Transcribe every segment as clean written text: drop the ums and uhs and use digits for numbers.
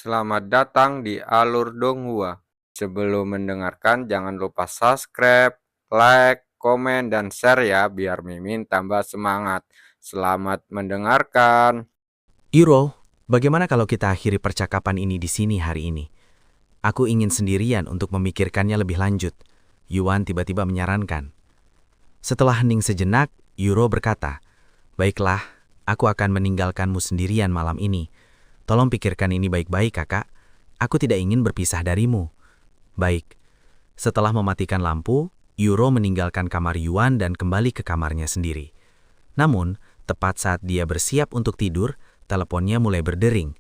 Selamat datang di Alur Donghua. Sebelum mendengarkan, jangan lupa subscribe, like, komen, dan share ya, biar Mimin tambah semangat. Selamat mendengarkan. Iro, bagaimana kalau kita akhiri percakapan ini di sini hari ini? Aku ingin sendirian untuk memikirkannya lebih lanjut. Yuan tiba-tiba menyarankan. Setelah hening sejenak, Yuro berkata, "Baiklah, aku akan meninggalkanmu sendirian malam ini. Tolong pikirkan ini baik-baik, kakak. Aku tidak ingin berpisah darimu." Baik. Setelah mematikan lampu, Yuro meninggalkan kamar Yuan dan kembali ke kamarnya sendiri. Namun, tepat saat dia bersiap untuk tidur, teleponnya mulai berdering.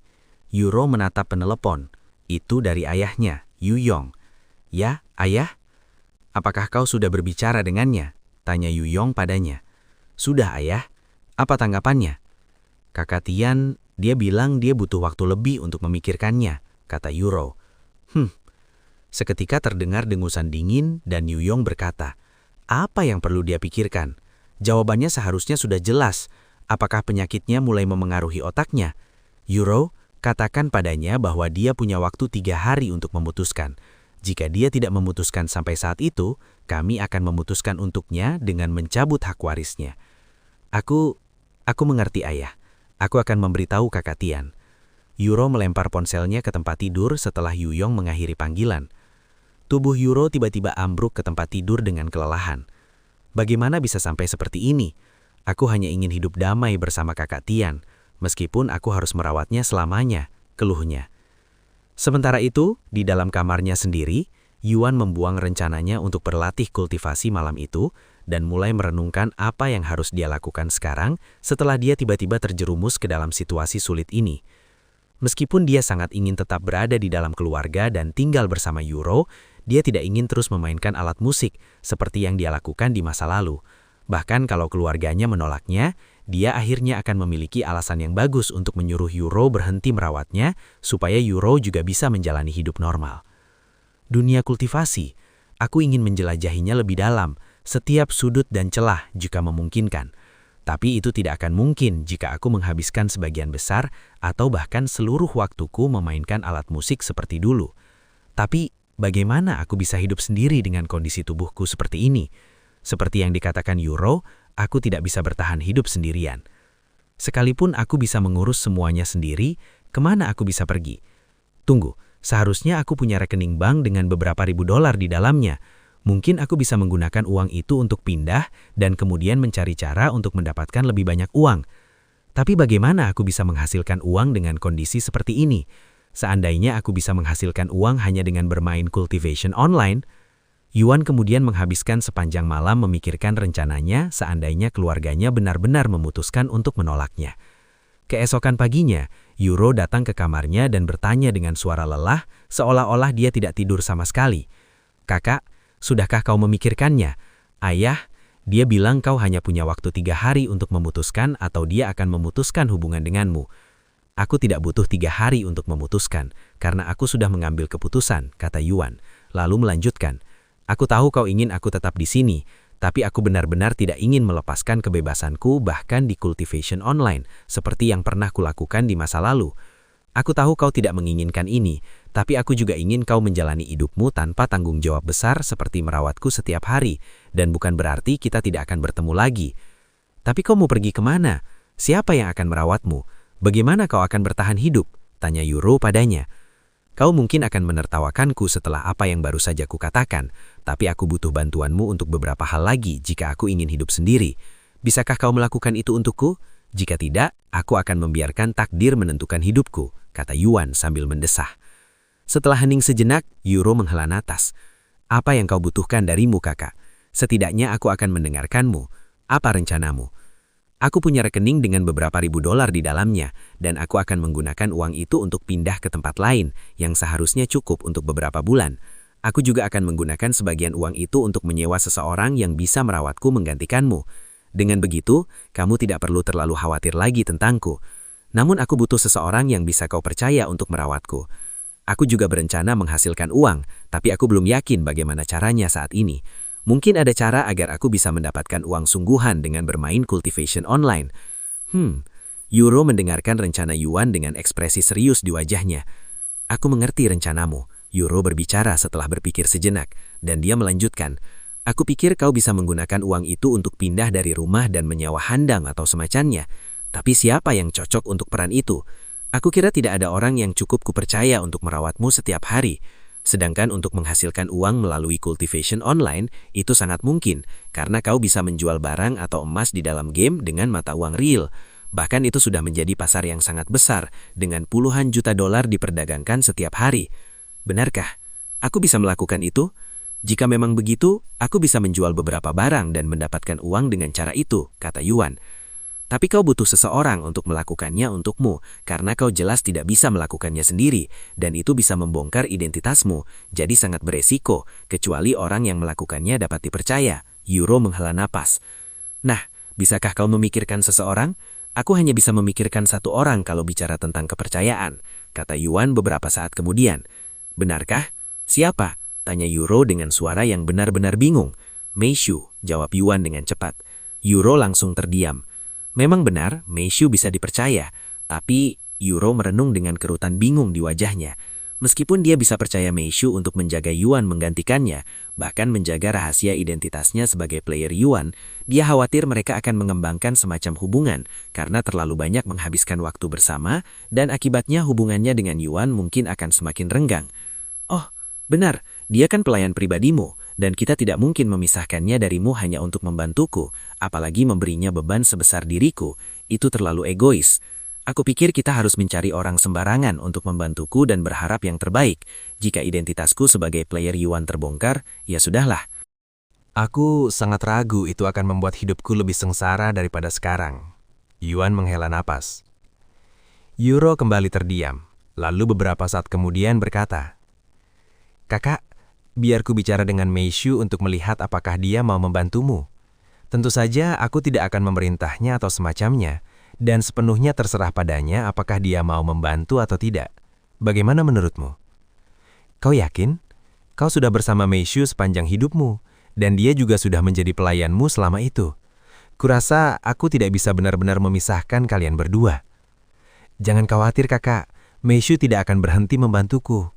Yuro menatap penelepon. Itu dari ayahnya, Yu Yong. "Ya, ayah? Apakah kau sudah berbicara dengannya?" tanya Yu Yong padanya. "Sudah, ayah. Apa tanggapannya?" "Kakak Tian, dia bilang dia butuh waktu lebih untuk memikirkannya," kata Yuro. Seketika terdengar dengusan dingin dan Yu Yong berkata, "Apa yang perlu dia pikirkan? Jawabannya seharusnya sudah jelas. Apakah penyakitnya mulai memengaruhi otaknya? Yuro, katakan padanya bahwa dia punya waktu 3 hari untuk memutuskan. Jika dia tidak memutuskan sampai saat itu, kami akan memutuskan untuknya dengan mencabut hak warisnya." Aku mengerti, ayah. Aku akan memberitahu kakak Tian." Yuro melempar ponselnya ke tempat tidur setelah Yu Yong mengakhiri panggilan. Tubuh Yuro tiba-tiba ambruk ke tempat tidur dengan kelelahan. "Bagaimana bisa sampai seperti ini? Aku hanya ingin hidup damai bersama kakak Tian, meskipun aku harus merawatnya selamanya," keluhnya. Sementara itu, di dalam kamarnya sendiri, Yuan membuang rencananya untuk berlatih kultivasi malam itu dan mulai merenungkan apa yang harus dia lakukan sekarang setelah dia tiba-tiba terjerumus ke dalam situasi sulit ini. Meskipun dia sangat ingin tetap berada di dalam keluarga dan tinggal bersama Yuro, dia tidak ingin terus memainkan alat musik seperti yang dia lakukan di masa lalu. Bahkan kalau keluarganya menolaknya, dia akhirnya akan memiliki alasan yang bagus untuk menyuruh Yuro berhenti merawatnya supaya Yuro juga bisa menjalani hidup normal. Dunia kultivasi, aku ingin menjelajahinya lebih dalam, setiap sudut dan celah jika memungkinkan. Tapi itu tidak akan mungkin jika aku menghabiskan sebagian besar atau bahkan seluruh waktuku memainkan alat musik seperti dulu. Tapi bagaimana aku bisa hidup sendiri dengan kondisi tubuhku seperti ini? Seperti yang dikatakan Yuro, aku tidak bisa bertahan hidup sendirian. Sekalipun aku bisa mengurus semuanya sendiri, kemana aku bisa pergi? Tunggu, seharusnya aku punya rekening bank dengan beberapa ribu dolar di dalamnya. Mungkin aku bisa menggunakan uang itu untuk pindah dan kemudian mencari cara untuk mendapatkan lebih banyak uang. Tapi bagaimana aku bisa menghasilkan uang dengan kondisi seperti ini? Seandainya aku bisa menghasilkan uang hanya dengan bermain cultivation online. Yuan kemudian menghabiskan sepanjang malam memikirkan rencananya seandainya keluarganya benar-benar memutuskan untuk menolaknya. Keesokan paginya, Yuro datang ke kamarnya dan bertanya dengan suara lelah, seolah-olah dia tidak tidur sama sekali. "Kakak, sudahkah kau memikirkannya? Ayah, dia bilang kau hanya punya waktu 3 hari untuk memutuskan atau dia akan memutuskan hubungan denganmu." "Aku tidak butuh 3 hari untuk memutuskan, karena aku sudah mengambil keputusan," kata Yuan. Lalu melanjutkan, "Aku tahu kau ingin aku tetap di sini, tapi aku benar-benar tidak ingin melepaskan kebebasanku bahkan di cultivation online, seperti yang pernah kulakukan di masa lalu. Aku tahu kau tidak menginginkan ini, tapi aku juga ingin kau menjalani hidupmu tanpa tanggung jawab besar seperti merawatku setiap hari, dan bukan berarti kita tidak akan bertemu lagi. Tapi kau mau pergi kemana? Siapa yang akan merawatmu? Bagaimana kau akan bertahan hidup?" tanya Yuro padanya. "Kau mungkin akan menertawakanku setelah apa yang baru saja kukatakan, tapi aku butuh bantuanmu untuk beberapa hal lagi jika aku ingin hidup sendiri. Bisakah kau melakukan itu untukku? Jika tidak, aku akan membiarkan takdir menentukan hidupku," kata Yuan sambil mendesah. Setelah hening sejenak, Yuro menghela napas. "Apa yang kau butuhkan darimu, kakak? Setidaknya aku akan mendengarkanmu. Apa rencanamu?" "Aku punya rekening dengan beberapa ribu dolar di dalamnya, dan aku akan menggunakan uang itu untuk pindah ke tempat lain yang seharusnya cukup untuk beberapa bulan. Aku juga akan menggunakan sebagian uang itu untuk menyewa seseorang yang bisa merawatku menggantikanmu. Dengan begitu, kamu tidak perlu terlalu khawatir lagi tentangku. Namun aku butuh seseorang yang bisa kau percaya untuk merawatku. Aku juga berencana menghasilkan uang, tapi aku belum yakin bagaimana caranya saat ini. Mungkin ada cara agar aku bisa mendapatkan uang sungguhan dengan bermain cultivation online." Yuro mendengarkan rencana Yuan dengan ekspresi serius di wajahnya. Aku mengerti rencanamu, Euro berbicara setelah berpikir sejenak, dan dia melanjutkan, aku pikir kau bisa menggunakan uang itu untuk pindah dari rumah dan menyewa handang atau semacamnya. Tapi siapa yang cocok untuk peran itu? Aku kira tidak ada orang yang cukup kupercaya untuk merawatmu setiap hari. Sedangkan untuk menghasilkan uang melalui cultivation online, itu sangat mungkin, karena kau bisa menjual barang atau emas di dalam game dengan mata uang real. Bahkan itu sudah menjadi pasar yang sangat besar, dengan puluhan juta dolar diperdagangkan setiap hari. Benarkah? Aku bisa melakukan itu? Jika memang begitu, aku bisa menjual beberapa barang dan mendapatkan uang dengan cara itu, kata Yuan. Tapi kau butuh seseorang untuk melakukannya untukmu, karena kau jelas tidak bisa melakukannya sendiri, dan itu bisa membongkar identitasmu, jadi sangat beresiko, kecuali orang yang melakukannya dapat dipercaya. Euro menghela napas. Nah, bisakah kau memikirkan seseorang? Aku hanya bisa memikirkan satu orang kalau bicara tentang kepercayaan, kata Yuan beberapa saat kemudian. Benarkah? Siapa? Tanya Euro dengan suara yang benar-benar bingung. Meishu, jawab Yuan dengan cepat. Euro langsung terdiam. Memang benar, Meishu bisa dipercaya, tapi Euro merenung dengan kerutan bingung di wajahnya. Meskipun dia bisa percaya Meishu untuk menjaga Yuan menggantikannya, bahkan menjaga rahasia identitasnya sebagai player Yuan, dia khawatir mereka akan mengembangkan semacam hubungan karena terlalu banyak menghabiskan waktu bersama dan akibatnya hubungannya dengan Yuan mungkin akan semakin renggang. Oh, benar, dia kan pelayan pribadimu, dan kita tidak mungkin memisahkannya darimu hanya untuk membantuku, apalagi memberinya beban sebesar diriku. Itu terlalu egois. Aku pikir kita harus mencari orang sembarangan untuk membantuku dan berharap yang terbaik. Jika identitasku sebagai player Yuan terbongkar, ya sudahlah. Aku sangat ragu itu akan membuat hidupku lebih sengsara daripada sekarang. Yuan menghela napas. Euro kembali terdiam, lalu beberapa saat kemudian berkata, Kakak, biar ku bicara dengan Meishu untuk melihat apakah dia mau membantumu. Tentu saja aku tidak akan memerintahnya atau semacamnya, dan sepenuhnya terserah padanya apakah dia mau membantu atau tidak. Bagaimana menurutmu? Kau yakin? Kau sudah bersama Meishu sepanjang hidupmu, dan dia juga sudah menjadi pelayanmu selama itu. Kurasa aku tidak bisa benar-benar memisahkan kalian berdua. Jangan khawatir kakak, Meishu tidak akan berhenti membantuku.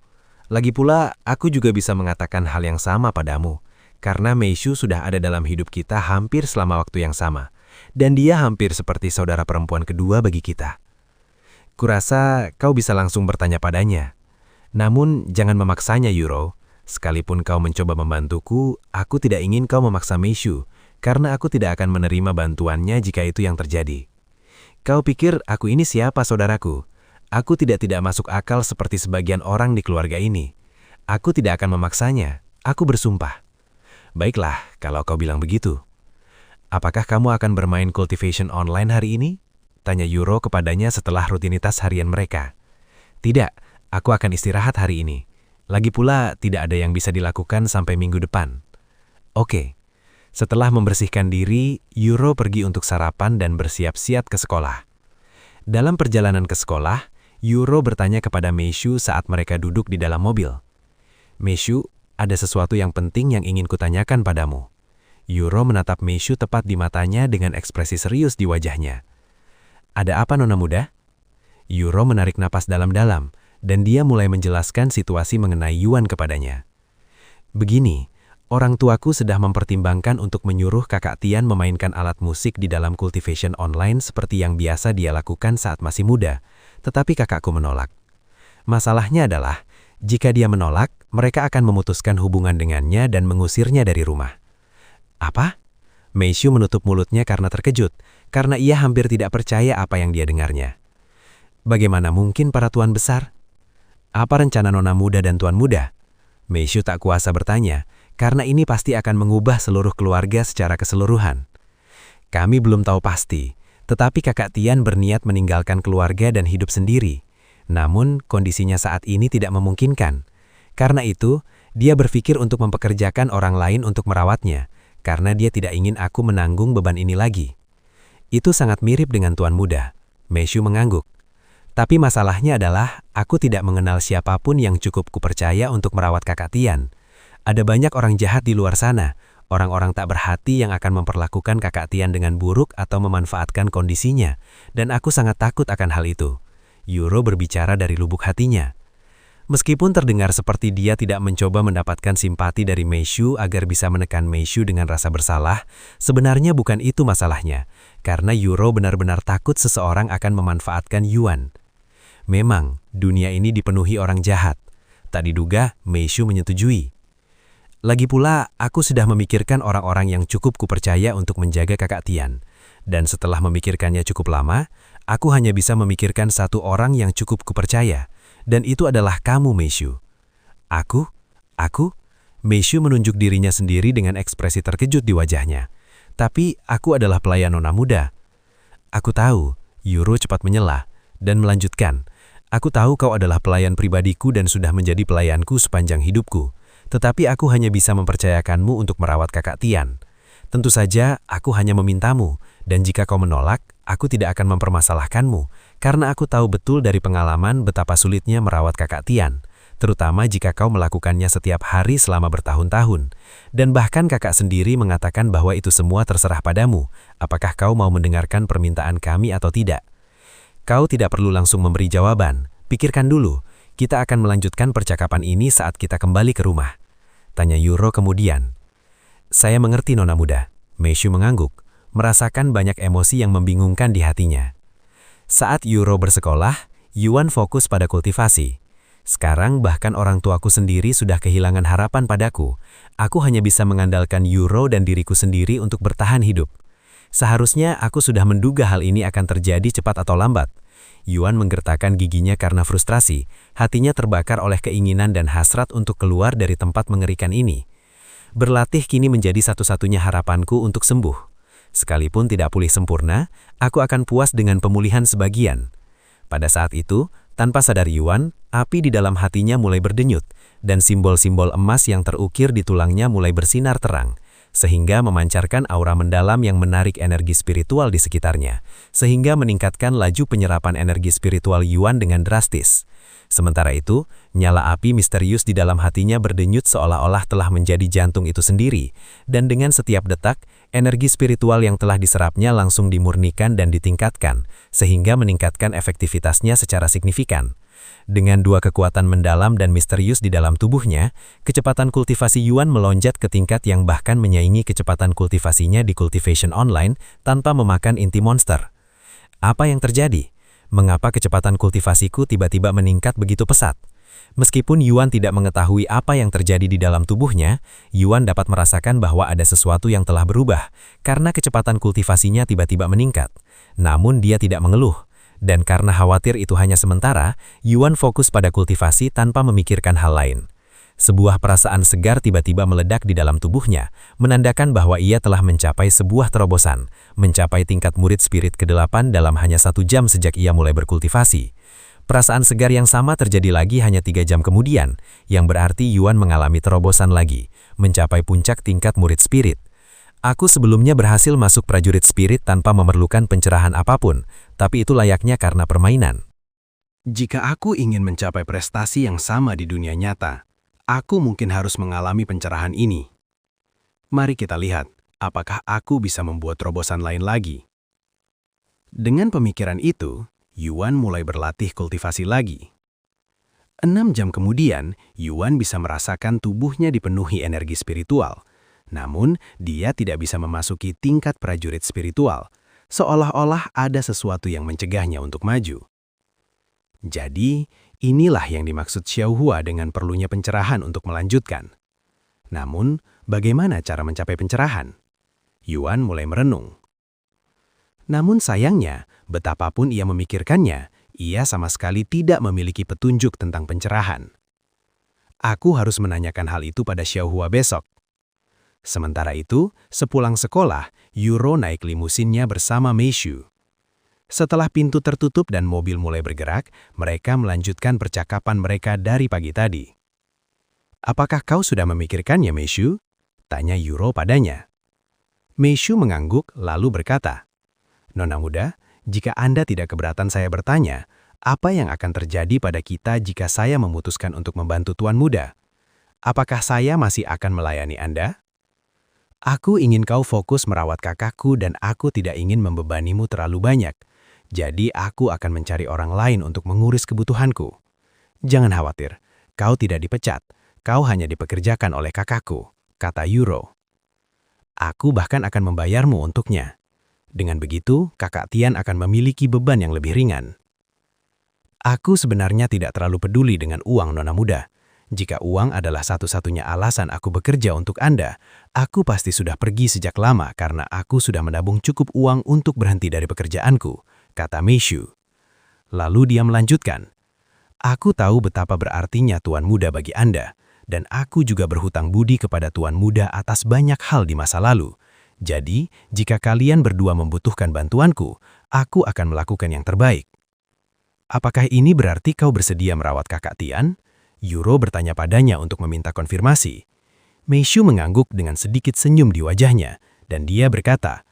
Lagi pula, aku juga bisa mengatakan hal yang sama padamu, karena Meishu sudah ada dalam hidup kita hampir selama waktu yang sama, dan dia hampir seperti saudara perempuan kedua bagi kita. Kurasa kau bisa langsung bertanya padanya. Namun, jangan memaksanya, Euro. Sekalipun kau mencoba membantuku, aku tidak ingin kau memaksa Meishu, karena aku tidak akan menerima bantuannya jika itu yang terjadi. Kau pikir aku ini siapa, saudaraku? Aku tidak masuk akal seperti sebagian orang di keluarga ini. Aku tidak akan memaksanya. Aku bersumpah. Baiklah, kalau kau bilang begitu. Apakah kamu akan bermain cultivation online hari ini? Tanya Euro kepadanya setelah rutinitas harian mereka. Tidak, aku akan istirahat hari ini. Lagi pula, tidak ada yang bisa dilakukan sampai minggu depan. Oke. Setelah membersihkan diri, Euro pergi untuk sarapan dan bersiap-siap ke sekolah. Dalam perjalanan ke sekolah, Euro bertanya kepada Meishu saat mereka duduk di dalam mobil. Meishu, ada sesuatu yang penting yang ingin kutanyakan padamu. Euro menatap Meishu tepat di matanya dengan ekspresi serius di wajahnya. Ada apa, Nona muda? Euro menarik napas dalam-dalam, dan dia mulai menjelaskan situasi mengenai Yuan kepadanya. Begini, orang tuaku sedang mempertimbangkan untuk menyuruh kakak Tian memainkan alat musik di dalam cultivation online seperti yang biasa dia lakukan saat masih muda, tetapi kakakku menolak. Masalahnya adalah, jika dia menolak, mereka akan memutuskan hubungan dengannya dan mengusirnya dari rumah. Apa? Meishu menutup mulutnya karena terkejut, karena ia hampir tidak percaya apa yang dia dengarnya. Bagaimana mungkin para tuan besar? Apa rencana nona muda dan tuan muda? Meishu tak kuasa bertanya, karena ini pasti akan mengubah seluruh keluarga secara keseluruhan. Kami belum tahu pasti, tetapi kakak Tian berniat meninggalkan keluarga dan hidup sendiri. Namun, kondisinya saat ini tidak memungkinkan. Karena itu, dia berpikir untuk mempekerjakan orang lain untuk merawatnya, karena dia tidak ingin aku menanggung beban ini lagi. Itu sangat mirip dengan tuan muda. Meishu mengangguk. Tapi masalahnya adalah, aku tidak mengenal siapapun yang cukup kupercaya untuk merawat kakak Tian. Ada banyak orang jahat di luar sana, orang-orang tak berhati yang akan memperlakukan kakak Tian dengan buruk atau memanfaatkan kondisinya, dan aku sangat takut akan hal itu. Euro berbicara dari lubuk hatinya. Meskipun terdengar seperti dia tidak mencoba mendapatkan simpati dari Meishu agar bisa menekan Meishu dengan rasa bersalah, sebenarnya bukan itu masalahnya, karena Yuro benar-benar takut seseorang akan memanfaatkan Yuan. Memang, dunia ini dipenuhi orang jahat. Tak diduga, Meishu menyetujui. Lagi pula, aku sudah memikirkan orang-orang yang cukup kupercaya untuk menjaga kakak Tian. Dan setelah memikirkannya cukup lama, aku hanya bisa memikirkan satu orang yang cukup kupercaya. Dan itu adalah kamu, Meishu. Aku? Meishu menunjuk dirinya sendiri dengan ekspresi terkejut di wajahnya. Tapi aku adalah pelayan nona muda. Aku tahu, Yuro cepat menyela, dan melanjutkan. Aku tahu kau adalah pelayan pribadiku dan sudah menjadi pelayanku sepanjang hidupku. Tetapi aku hanya bisa mempercayakanmu untuk merawat kakak Tian. Tentu saja, aku hanya memintamu, dan jika kau menolak, aku tidak akan mempermasalahkanmu, karena aku tahu betul dari pengalaman betapa sulitnya merawat kakak Tian, terutama jika kau melakukannya setiap hari selama bertahun-tahun. Dan bahkan kakak sendiri mengatakan bahwa itu semua terserah padamu, apakah kau mau mendengarkan permintaan kami atau tidak. Kau tidak perlu langsung memberi jawaban, pikirkan dulu, kita akan melanjutkan percakapan ini saat kita kembali ke rumah. Tanya Yuro kemudian. Saya mengerti nona muda, Meishu mengangguk, merasakan banyak emosi yang membingungkan di hatinya. Saat Yuro bersekolah, Yuan fokus pada kultivasi. Sekarang bahkan orang tuaku sendiri sudah kehilangan harapan padaku. Aku hanya bisa mengandalkan Yuro dan diriku sendiri untuk bertahan hidup. Seharusnya aku sudah menduga hal ini akan terjadi cepat atau lambat. Yuan menggertakkan giginya karena frustrasi, hatinya terbakar oleh keinginan dan hasrat untuk keluar dari tempat mengerikan ini. Berlatih kini menjadi satu-satunya harapanku untuk sembuh. Sekalipun tidak pulih sempurna, aku akan puas dengan pemulihan sebagian. Pada saat itu, tanpa sadar Yuan, api di dalam hatinya mulai berdenyut, dan simbol-simbol emas yang terukir di tulangnya mulai bersinar terang, sehingga memancarkan aura mendalam yang menarik energi spiritual di sekitarnya, sehingga meningkatkan laju penyerapan energi spiritual Yuan dengan drastis. Sementara itu, nyala api misterius di dalam hatinya berdenyut seolah-olah telah menjadi jantung itu sendiri, dan dengan setiap detak, energi spiritual yang telah diserapnya langsung dimurnikan dan ditingkatkan, sehingga meningkatkan efektivitasnya secara signifikan. Dengan dua kekuatan mendalam dan misterius di dalam tubuhnya, kecepatan kultivasi Yuan melonjak ke tingkat yang bahkan menyaingi kecepatan kultivasinya di cultivation online tanpa memakan inti monster. Apa yang terjadi? Mengapa kecepatan kultivasiku tiba-tiba meningkat begitu pesat? Meskipun Yuan tidak mengetahui apa yang terjadi di dalam tubuhnya, Yuan dapat merasakan bahwa ada sesuatu yang telah berubah, karena kecepatan kultivasinya tiba-tiba meningkat. Namun dia tidak mengeluh. Dan karena khawatir itu hanya sementara, Yuan fokus pada kultivasi tanpa memikirkan hal lain. Sebuah perasaan segar tiba-tiba meledak di dalam tubuhnya, menandakan bahwa ia telah mencapai sebuah terobosan, mencapai tingkat murid spirit ke-8 dalam hanya 1 jam sejak ia mulai berkultivasi. Perasaan segar yang sama terjadi lagi hanya 3 jam kemudian, yang berarti Yuan mengalami terobosan lagi, mencapai puncak tingkat murid spirit. Aku sebelumnya berhasil masuk prajurit spirit tanpa memerlukan pencerahan apapun, tapi itu layaknya karena permainan. Jika aku ingin mencapai prestasi yang sama di dunia nyata, aku mungkin harus mengalami pencerahan ini. Mari kita lihat, apakah aku bisa membuat terobosan lain lagi. Dengan pemikiran itu, Yuan mulai berlatih kultivasi lagi. 6 jam kemudian, Yuan bisa merasakan tubuhnya dipenuhi energi spiritual. Namun, dia tidak bisa memasuki tingkat prajurit spiritual, seolah-olah ada sesuatu yang mencegahnya untuk maju. Jadi, inilah yang dimaksud Xiaohua dengan perlunya pencerahan untuk melanjutkan. Namun, bagaimana cara mencapai pencerahan? Yuan mulai merenung. Namun sayangnya, betapapun ia memikirkannya, ia sama sekali tidak memiliki petunjuk tentang pencerahan. Aku harus menanyakan hal itu pada Xiaohua besok. Sementara itu, sepulang sekolah, Yuro naik limusinnya bersama Meishu. Setelah pintu tertutup dan mobil mulai bergerak, mereka melanjutkan percakapan mereka dari pagi tadi. "Apakah kau sudah memikirkannya, Meishu?" tanya Yuro padanya. Meishu mengangguk lalu berkata, "Nona muda, jika Anda tidak keberatan saya bertanya, apa yang akan terjadi pada kita jika saya memutuskan untuk membantu Tuan Muda? Apakah saya masih akan melayani Anda? Aku ingin kau fokus merawat kakakku dan aku tidak ingin membebanimu terlalu banyak. Jadi aku akan mencari orang lain untuk mengurus kebutuhanku. Jangan khawatir, Kau tidak dipecat, kau hanya dipekerjakan oleh kakakku, kata Yuro. Aku bahkan akan membayarmu untuknya. Dengan begitu, kakak Tian akan memiliki beban yang lebih ringan. Aku sebenarnya tidak terlalu peduli dengan uang, Nona Muda. Jika uang adalah satu-satunya alasan aku bekerja untuk Anda, aku pasti sudah pergi sejak lama karena aku sudah menabung cukup uang untuk berhenti dari pekerjaanku, kata Meishu. Lalu dia melanjutkan, aku tahu betapa berartinya Tuan Muda bagi Anda, dan aku juga berhutang budi kepada Tuan Muda atas banyak hal di masa lalu. Jadi, jika kalian berdua membutuhkan bantuanku, aku akan melakukan yang terbaik. Apakah ini berarti kau bersedia merawat kakak Tian? Yuro bertanya padanya untuk meminta konfirmasi. Meishu mengangguk dengan sedikit senyum di wajahnya, dan dia berkata,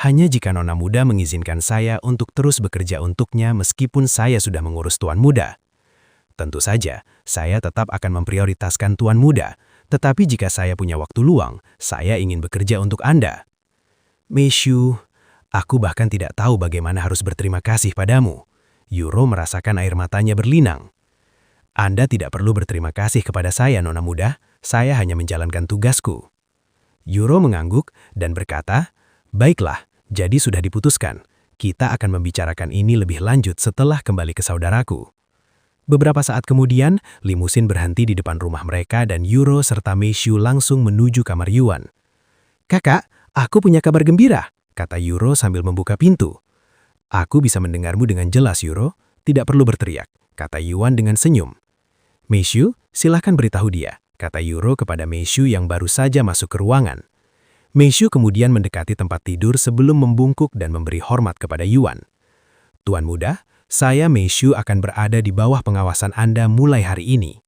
hanya jika Nona Muda mengizinkan saya untuk terus bekerja untuknya meskipun saya sudah mengurus Tuan Muda. Tentu saja, saya tetap akan memprioritaskan Tuan Muda, tetapi jika saya punya waktu luang, saya ingin bekerja untuk Anda. Meishu, aku bahkan tidak tahu bagaimana harus berterima kasih padamu. Yuro merasakan air matanya berlinang. Anda tidak perlu berterima kasih kepada saya, Nona Muda. Saya hanya menjalankan tugasku. Yuro mengangguk dan berkata, baiklah, jadi sudah diputuskan. Kita akan membicarakan ini lebih lanjut setelah kembali ke saudaraku. Beberapa saat kemudian, limusin berhenti di depan rumah mereka dan Yuro serta Meishu langsung menuju kamar Yuan. Kakak, aku punya kabar gembira, kata Yuro sambil membuka pintu. Aku bisa mendengarmu dengan jelas, Yuro. Tidak perlu berteriak, kata Yuan dengan senyum. Meishu, silahkan beritahu dia, kata Yuro kepada Meishu yang baru saja masuk ke ruangan. Meishu kemudian mendekati tempat tidur sebelum membungkuk dan memberi hormat kepada Yuan. Tuan Muda, saya Meishu akan berada di bawah pengawasan Anda mulai hari ini.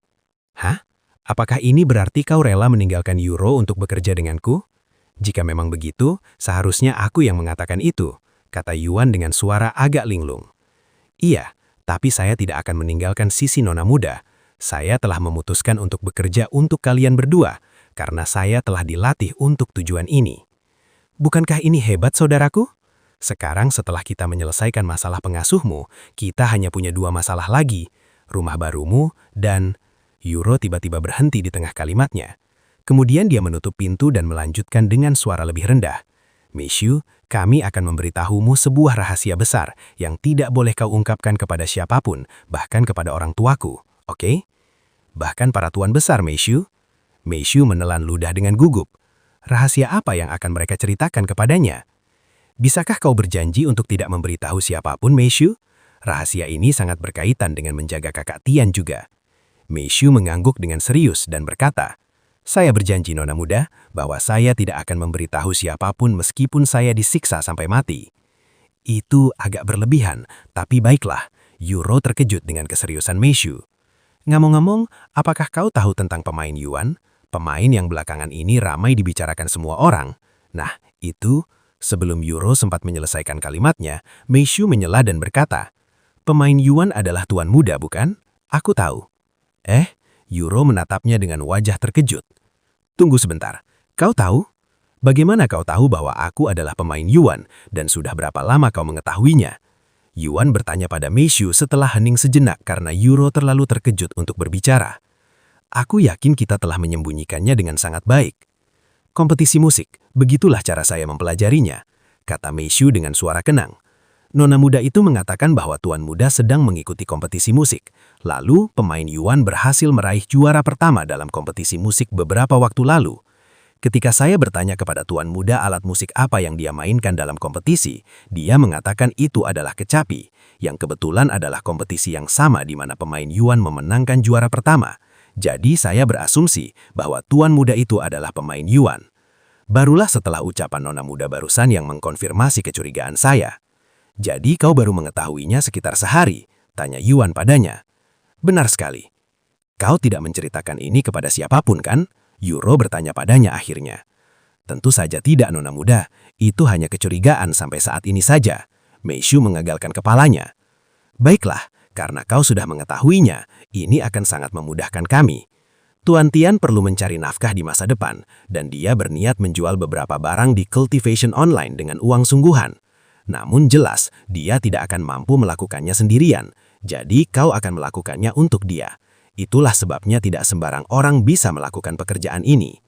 Hah? Apakah ini berarti kau rela meninggalkan Yuro untuk bekerja denganku? Jika memang begitu, seharusnya aku yang mengatakan itu, kata Yuan dengan suara agak linglung. Iya, tapi saya tidak akan meninggalkan sisi Nona Muda. Saya telah memutuskan untuk bekerja untuk kalian berdua, karena saya telah dilatih untuk tujuan ini. Bukankah ini hebat, saudaraku? Sekarang setelah kita menyelesaikan masalah pengasuhmu, kita hanya punya 2 masalah lagi, rumah barumu dan... Yuro tiba-tiba berhenti di tengah kalimatnya. Kemudian dia menutup pintu dan melanjutkan dengan suara lebih rendah. Meishu, kami akan memberitahumu sebuah rahasia besar yang tidak boleh kau ungkapkan kepada siapapun, bahkan kepada orang tuaku, oke? Bahkan para tuan besar, Meishu. Meishu menelan ludah dengan gugup. Rahasia apa yang akan mereka ceritakan kepadanya? Bisakah kau berjanji untuk tidak memberitahu siapapun, Meishu? Rahasia ini sangat berkaitan dengan menjaga kakak Tian juga. Meishu mengangguk dengan serius dan berkata, saya berjanji, Nona Muda, bahwa saya tidak akan memberitahu siapapun meskipun saya disiksa sampai mati. Itu agak berlebihan, tapi baiklah. Yuro terkejut dengan keseriusan Meishu. Ngomong-ngomong, apakah kau tahu tentang pemain Yuan? Pemain yang belakangan ini ramai dibicarakan semua orang. Nah, itu, sebelum Yuro sempat menyelesaikan kalimatnya, Meishu menyela dan berkata, pemain Yuan adalah Tuan Muda, bukan? Aku tahu. Yuro menatapnya dengan wajah terkejut. Tunggu sebentar, kau tahu? Bagaimana kau tahu bahwa aku adalah pemain Yuan dan sudah berapa lama kau mengetahuinya? Yuan bertanya pada Meishu setelah hening sejenak karena Yuro terlalu terkejut untuk berbicara. Aku yakin kita telah menyembunyikannya dengan sangat baik. Kompetisi musik, begitulah cara saya mempelajarinya, kata Meishu dengan suara kenang. Nona Muda itu mengatakan bahwa Tuan Muda sedang mengikuti kompetisi musik. Lalu, pemain Yuan berhasil meraih juara pertama dalam kompetisi musik beberapa waktu lalu. Ketika saya bertanya kepada Tuan Muda alat musik apa yang dia mainkan dalam kompetisi, dia mengatakan itu adalah kecapi, yang kebetulan adalah kompetisi yang sama di mana pemain Yuan memenangkan juara pertama. Jadi saya berasumsi bahwa Tuan Muda itu adalah pemain Yuan. Barulah setelah ucapan Nona Muda barusan yang mengkonfirmasi kecurigaan saya. Jadi kau baru mengetahuinya sekitar sehari, tanya Yuan padanya. Benar sekali. Kau tidak menceritakan ini kepada siapapun, kan? Yuro bertanya padanya akhirnya. Tentu saja tidak, Nona Muda. Itu hanya kecurigaan sampai saat ini saja. Meishu mengagalkan kepalanya. Baiklah, karena kau sudah mengetahuinya, ini akan sangat memudahkan kami. Tuan Tian perlu mencari nafkah di masa depan, dan dia berniat menjual beberapa barang di cultivation online dengan uang sungguhan. Namun jelas, dia tidak akan mampu melakukannya sendirian, jadi kau akan melakukannya untuk dia. Itulah sebabnya tidak sembarang orang bisa melakukan pekerjaan ini.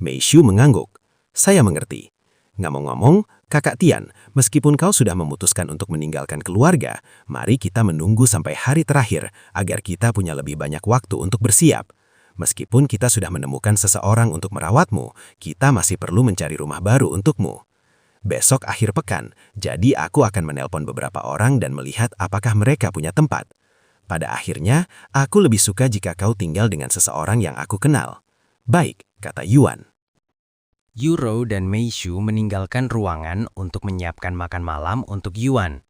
Meishu mengangguk. Saya mengerti. Ngomong-ngomong, Kakak Tian, meskipun kau sudah memutuskan untuk meninggalkan keluarga, mari kita menunggu sampai hari terakhir agar kita punya lebih banyak waktu untuk bersiap. Meskipun kita sudah menemukan seseorang untuk merawatmu, kita masih perlu mencari rumah baru untukmu. Besok akhir pekan, jadi aku akan menelpon beberapa orang dan melihat apakah mereka punya tempat. Pada akhirnya, aku lebih suka jika kau tinggal dengan seseorang yang aku kenal. Baik, kata Yuan. Yuro dan Meishu meninggalkan ruangan untuk menyiapkan makan malam untuk Yuan.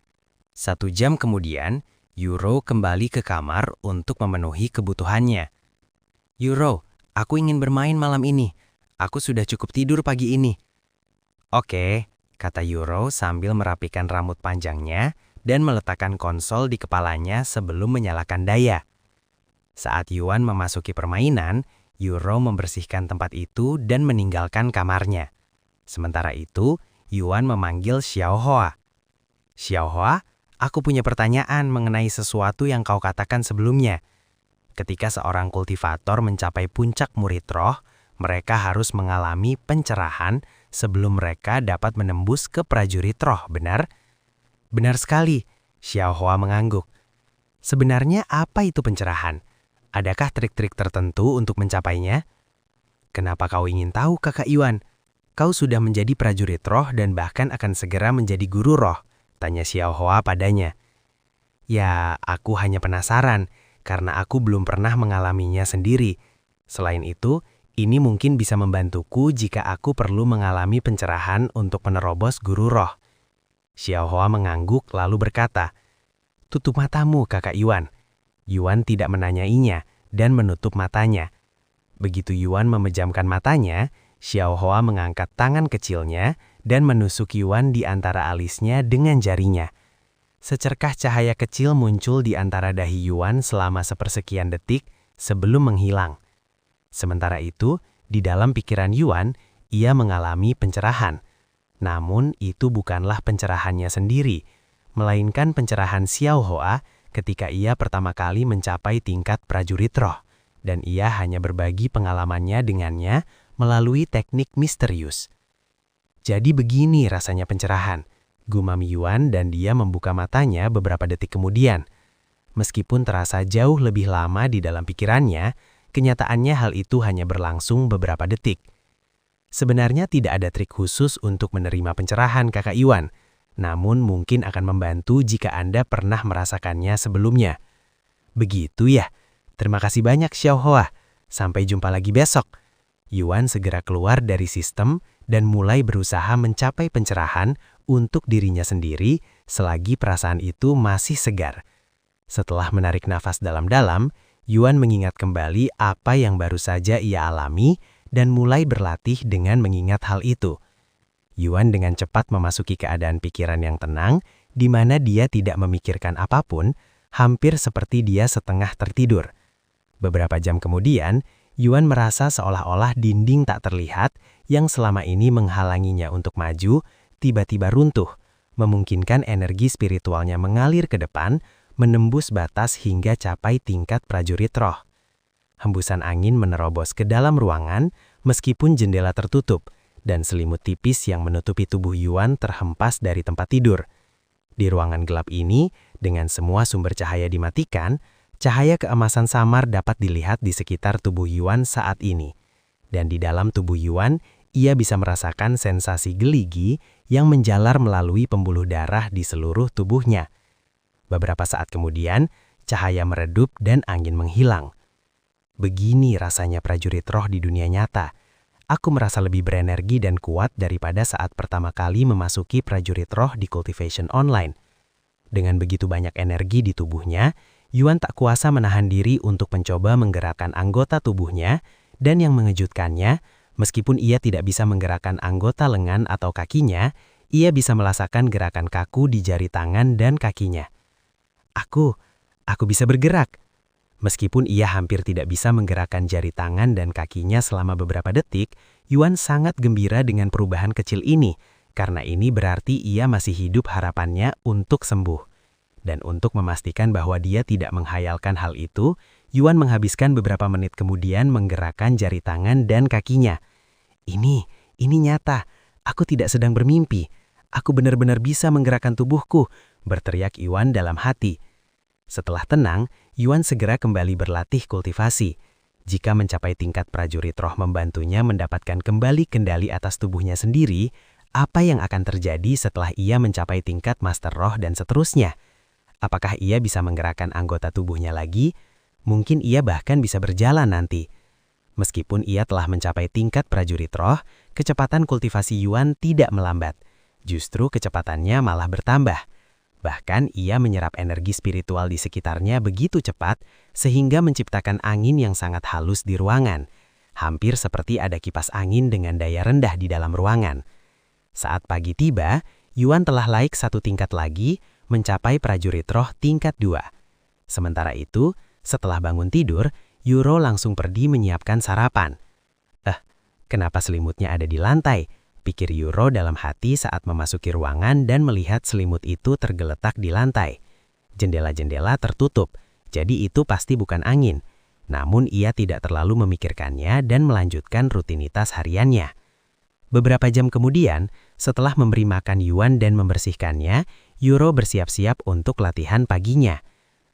1 jam kemudian, Yuro kembali ke kamar untuk memenuhi kebutuhannya. Yuro, aku ingin bermain malam ini. Aku sudah cukup tidur pagi ini. Oke, kata Yuro sambil merapikan rambut panjangnya dan meletakkan konsol di kepalanya sebelum menyalakan daya. Saat Yuan memasuki permainan, Yuro membersihkan tempat itu dan meninggalkan kamarnya. Sementara itu, Yuan memanggil Xiaohua. Xiaohua, aku punya pertanyaan mengenai sesuatu yang kau katakan sebelumnya. Ketika seorang kultivator mencapai puncak murid roh, mereka harus mengalami pencerahan sebelum mereka dapat menembus ke prajurit roh, benar? Benar sekali, Xiaohua mengangguk. Sebenarnya apa itu pencerahan? Adakah trik-trik tertentu untuk mencapainya? Kenapa kau ingin tahu, Kakak Yuan? Kau sudah menjadi prajurit roh dan bahkan akan segera menjadi guru roh, tanya Xiaohua padanya. Ya, aku hanya penasaran, karena aku belum pernah mengalaminya sendiri. Selain itu, ini mungkin bisa membantuku jika aku perlu mengalami pencerahan untuk menerobos guru roh. Xiaohua mengangguk lalu berkata, "Tutup matamu, Kakak Yuan." Yuan tidak menanyainya dan menutup matanya. Begitu Yuan memejamkan matanya, Xiaohua mengangkat tangan kecilnya dan menusuk Yuan di antara alisnya dengan jarinya. Secerkah cahaya kecil muncul di antara dahi Yuan selama sepersekian detik sebelum menghilang. Sementara itu, di dalam pikiran Yuan, ia mengalami pencerahan. Namun, itu bukanlah pencerahannya sendiri, melainkan pencerahan Xiaohua ketika ia pertama kali mencapai tingkat prajurit roh, dan ia hanya berbagi pengalamannya dengannya melalui teknik misterius. Jadi begini rasanya pencerahan, gumam Yuan dan dia membuka matanya beberapa detik kemudian. Meskipun terasa jauh lebih lama di dalam pikirannya, kenyataannya hal itu hanya berlangsung beberapa detik. Sebenarnya tidak ada trik khusus untuk menerima pencerahan, Kakak Yuan. Namun mungkin akan membantu jika Anda pernah merasakannya sebelumnya. Begitu ya. Terima kasih banyak Xiaohua. Sampai jumpa lagi besok. Yuan segera keluar dari sistem dan mulai berusaha mencapai pencerahan untuk dirinya sendiri selagi perasaan itu masih segar. Setelah menarik nafas dalam-dalam, Yuan mengingat kembali apa yang baru saja ia alami dan mulai berlatih dengan mengingat hal itu. Yuan dengan cepat memasuki keadaan pikiran yang tenang, di mana dia tidak memikirkan apapun, hampir seperti dia setengah tertidur. Beberapa jam kemudian, Yuan merasa seolah-olah dinding tak terlihat yang selama ini menghalanginya untuk maju, tiba-tiba runtuh, memungkinkan energi spiritualnya mengalir ke depan, menembus batas hingga capai tingkat prajurit roh. Hembusan angin menerobos ke dalam ruangan, meskipun jendela tertutup, dan selimut tipis yang menutupi tubuh Yuan terhempas dari tempat tidur. Di ruangan gelap ini, dengan semua sumber cahaya dimatikan, cahaya keemasan samar dapat dilihat di sekitar tubuh Yuan saat ini. Dan di dalam tubuh Yuan, ia bisa merasakan sensasi geligi yang menjalar melalui pembuluh darah di seluruh tubuhnya. Beberapa saat kemudian, cahaya meredup dan angin menghilang. Begini rasanya prajurit roh di dunia nyata. Aku merasa lebih berenergi dan kuat daripada saat pertama kali memasuki prajurit roh di Cultivation Online. Dengan begitu banyak energi di tubuhnya, Yuan tak kuasa menahan diri untuk mencoba menggerakkan anggota tubuhnya, dan yang mengejutkannya, meskipun ia tidak bisa menggerakkan anggota lengan atau kakinya, ia bisa merasakan gerakan kaku di jari tangan dan kakinya. Aku bisa bergerak. Meskipun ia hampir tidak bisa menggerakkan jari tangan dan kakinya selama beberapa detik, Yuan sangat gembira dengan perubahan kecil ini, karena ini berarti ia masih hidup harapannya untuk sembuh. Dan untuk memastikan bahwa dia tidak menghayalkan hal itu, Yuan menghabiskan beberapa menit kemudian menggerakkan jari tangan dan kakinya. Ini nyata. Aku tidak sedang bermimpi. Aku benar-benar bisa menggerakkan tubuhku, berteriak Yuan dalam hati. Setelah tenang, Yuan segera kembali berlatih kultivasi. Jika mencapai tingkat prajurit roh membantunya mendapatkan kembali kendali atas tubuhnya sendiri, apa yang akan terjadi setelah ia mencapai tingkat master roh dan seterusnya? Apakah ia bisa menggerakkan anggota tubuhnya lagi? Mungkin ia bahkan bisa berjalan nanti. Meskipun ia telah mencapai tingkat prajurit roh, kecepatan kultivasi Yuan tidak melambat. Justru kecepatannya malah bertambah. Bahkan ia menyerap energi spiritual di sekitarnya begitu cepat, sehingga menciptakan angin yang sangat halus di ruangan. Hampir seperti ada kipas angin dengan daya rendah di dalam ruangan. Saat pagi tiba, Yuan telah naik satu tingkat lagi, mencapai prajurit roh tingkat 2. Sementara itu, setelah bangun tidur, Yuro langsung pergi menyiapkan sarapan. Kenapa selimutnya ada di lantai? Pikir Yuro dalam hati saat memasuki ruangan dan melihat selimut itu tergeletak di lantai. Jendela-jendela tertutup, jadi itu pasti bukan angin. Namun ia tidak terlalu memikirkannya dan melanjutkan rutinitas hariannya. Beberapa jam kemudian, setelah memberi makan Yuan dan membersihkannya, Yuro bersiap-siap untuk latihan paginya.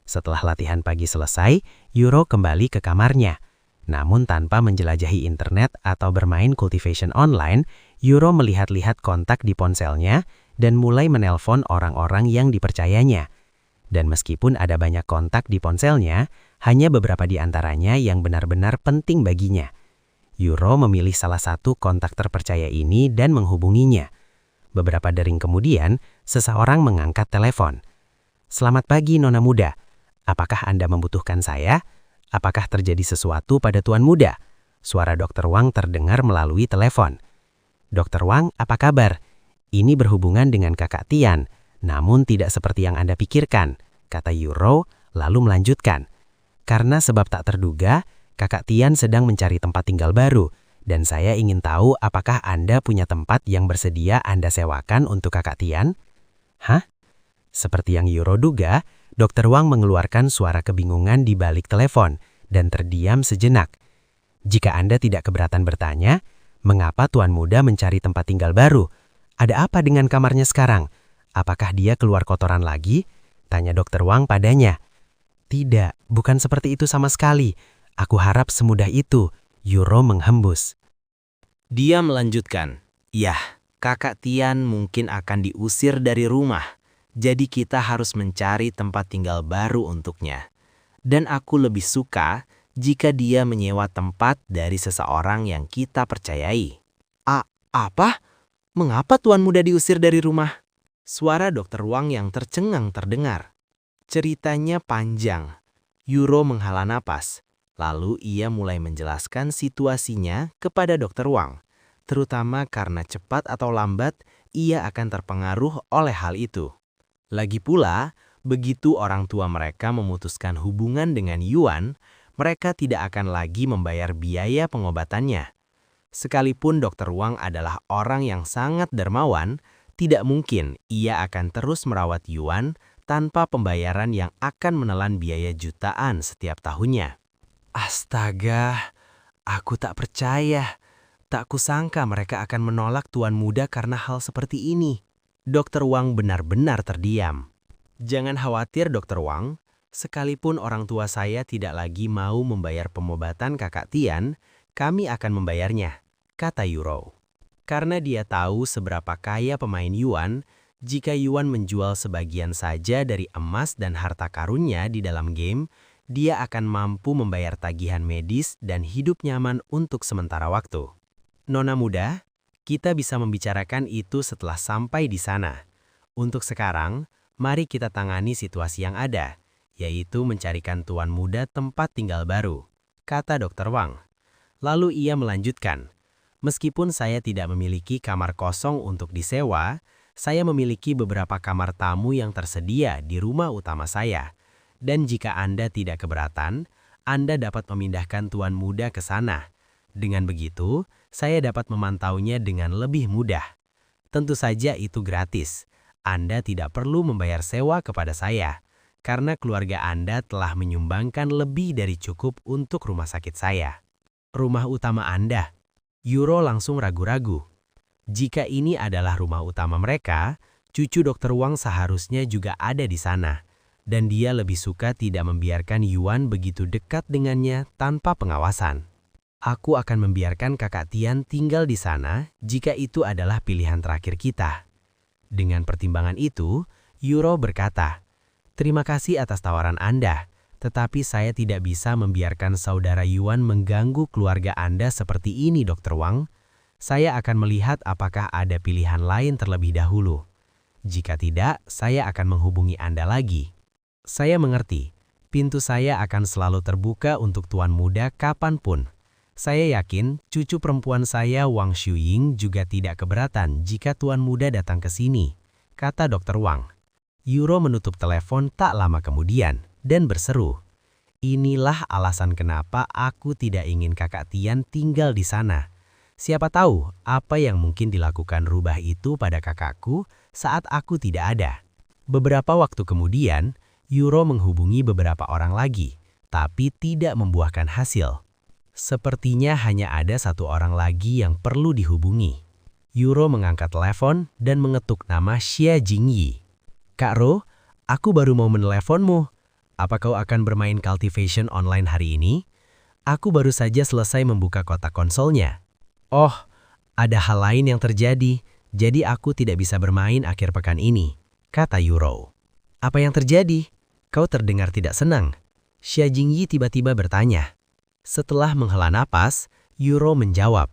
Setelah latihan pagi selesai, Yuro kembali ke kamarnya. Namun tanpa menjelajahi internet atau bermain cultivation online, Yuro melihat-lihat kontak di ponselnya dan mulai menelpon orang-orang yang dipercayanya. Dan meskipun ada banyak kontak di ponselnya, hanya beberapa di antaranya yang benar-benar penting baginya. Yuro memilih salah satu kontak terpercaya ini dan menghubunginya. Beberapa dering kemudian, seseorang mengangkat telepon. "Selamat pagi, Nona Muda. Apakah Anda membutuhkan saya? Apakah terjadi sesuatu pada Tuan Muda?" Suara Dr. Wang terdengar melalui telepon. "Dr. Wang, apa kabar? Ini berhubungan dengan Kakak Tian, namun tidak seperti yang Anda pikirkan," kata Yuro, lalu melanjutkan. "Karena sebab tak terduga, Kakak Tian sedang mencari tempat tinggal baru, dan saya ingin tahu apakah Anda punya tempat yang bersedia Anda sewakan untuk Kakak Tian?" "Hah?" Seperti yang Yuro duga, Dr. Wang mengeluarkan suara kebingungan di balik telepon dan terdiam sejenak. "Jika Anda tidak keberatan bertanya, mengapa Tuan Muda mencari tempat tinggal baru? Ada apa dengan kamarnya sekarang? Apakah dia keluar kotoran lagi?" tanya Dr. Wang padanya. "Tidak, bukan seperti itu sama sekali. Aku harap semudah itu," Yuro menghembus. Dia melanjutkan, "Yah, Kakak Tian mungkin akan diusir dari rumah. Jadi kita harus mencari tempat tinggal baru untuknya. Dan aku lebih suka jika dia menyewa tempat dari seseorang yang kita percayai." Apa? Mengapa Tuan Muda diusir dari rumah?" Suara Dr. Wang yang tercengang terdengar. Ceritanya panjang. Yuro menghela napas. Lalu ia mulai menjelaskan situasinya kepada Dr. Wang. Terutama karena cepat atau lambat, ia akan terpengaruh oleh hal itu. Lagi pula, begitu orang tua mereka memutuskan hubungan dengan Yuan, mereka tidak akan lagi membayar biaya pengobatannya. Sekalipun Dr. Wang adalah orang yang sangat dermawan, tidak mungkin ia akan terus merawat Yuan tanpa pembayaran yang akan menelan biaya jutaan setiap tahunnya. Astaga, aku tak percaya. Tak kusangka mereka akan menolak Tuan Muda karena hal seperti ini. Dr. Wang benar-benar terdiam. "Jangan khawatir, Dr. Wang. Sekalipun orang tua saya tidak lagi mau membayar pengobatan Kakak Tian, kami akan membayarnya," kata Yuro. Karena dia tahu seberapa kaya pemain Yuan, jika Yuan menjual sebagian saja dari emas dan harta karunnya di dalam game, dia akan mampu membayar tagihan medis dan hidup nyaman untuk sementara waktu. "Nona Muda, kita bisa membicarakan itu setelah sampai di sana. Untuk sekarang, mari kita tangani situasi yang ada, yaitu mencarikan Tuan Muda tempat tinggal baru," kata Dr. Wang. Lalu ia melanjutkan, "Meskipun saya tidak memiliki kamar kosong untuk disewa, saya memiliki beberapa kamar tamu yang tersedia di rumah utama saya. Dan jika Anda tidak keberatan, Anda dapat memindahkan Tuan Muda ke sana. Dengan begitu, saya dapat memantaunya dengan lebih mudah. Tentu saja itu gratis. Anda tidak perlu membayar sewa kepada saya. karena keluarga Anda telah menyumbangkan lebih dari cukup untuk rumah sakit saya. Rumah utama Anda? Yuro langsung ragu-ragu. Jika ini adalah rumah utama mereka, cucu Dr. Wang seharusnya juga ada di sana. Dan dia lebih suka tidak membiarkan Yuan begitu dekat dengannya tanpa pengawasan. Aku akan membiarkan kakak Tian tinggal di sana jika itu adalah pilihan terakhir kita. Dengan pertimbangan itu, Yuro berkata, "Terima kasih atas tawaran Anda, tetapi saya tidak bisa membiarkan saudara Yuan mengganggu keluarga Anda seperti ini, Dr. Wang. Saya akan melihat apakah ada pilihan lain terlebih dahulu. Jika tidak, saya akan menghubungi Anda lagi. Saya mengerti, pintu saya akan selalu terbuka untuk tuan muda kapanpun. Saya yakin cucu perempuan saya Wang Shuying juga tidak keberatan jika tuan muda datang ke sini," kata Dr. Wang. Yuro menutup telepon tak lama kemudian dan berseru, "Inilah alasan kenapa aku tidak ingin kakak Tian tinggal di sana. Siapa tahu apa yang mungkin dilakukan rubah itu pada kakakku saat aku tidak ada." Beberapa waktu kemudian, Yuro menghubungi beberapa orang lagi, tapi tidak membuahkan hasil. Sepertinya hanya ada satu orang lagi yang perlu dihubungi. Yuro mengangkat telepon dan mengetuk nama Xia Jingyi. "Kak Ro, aku baru mau meneleponmu. Apa kau akan bermain Cultivation online hari ini? Aku baru saja selesai membuka kotak konsolnya." "Oh, ada hal lain yang terjadi, jadi aku tidak bisa bermain akhir pekan ini," kata Yuro. "Apa yang terjadi? Kau terdengar tidak senang?" Xia Jingyi tiba-tiba bertanya. Setelah menghela napas, Yuro menjawab,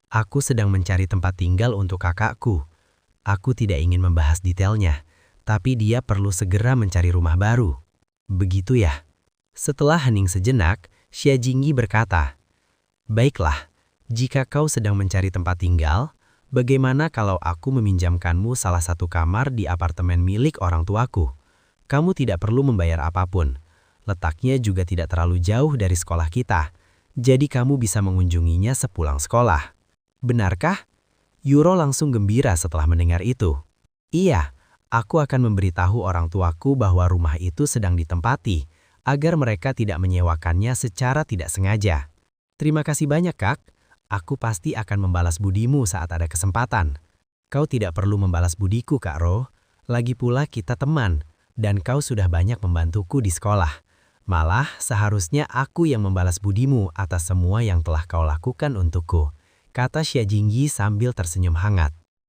"Aku sedang mencari tempat tinggal untuk kakakku. Aku tidak ingin membahas detailnya, tapi dia perlu segera mencari rumah baru." "Begitu ya?" Setelah hening sejenak, Xia Jingyi berkata, "Baiklah, jika kau sedang mencari tempat tinggal, bagaimana kalau aku meminjamkanmu salah satu kamar di apartemen milik orang tuaku? Kamu tidak perlu membayar apapun. Letaknya juga tidak terlalu jauh dari sekolah kita, jadi kamu bisa mengunjunginya sepulang sekolah." "Benarkah?" Yuro langsung gembira setelah mendengar itu. "Iya, aku akan memberitahu orang tuaku bahwa rumah itu sedang ditempati, agar mereka tidak menyewakannya secara tidak sengaja." "Terima kasih banyak, Kak. Aku pasti akan membalas budimu saat ada kesempatan." "Kau tidak perlu membalas budiku, Kak Ro. Lagi pula kita teman, dan kau sudah banyak membantuku di sekolah. Malah seharusnya aku yang membalas budimu atas semua yang telah kau lakukan untukku," kata Xia Jingyi sambil tersenyum hangat.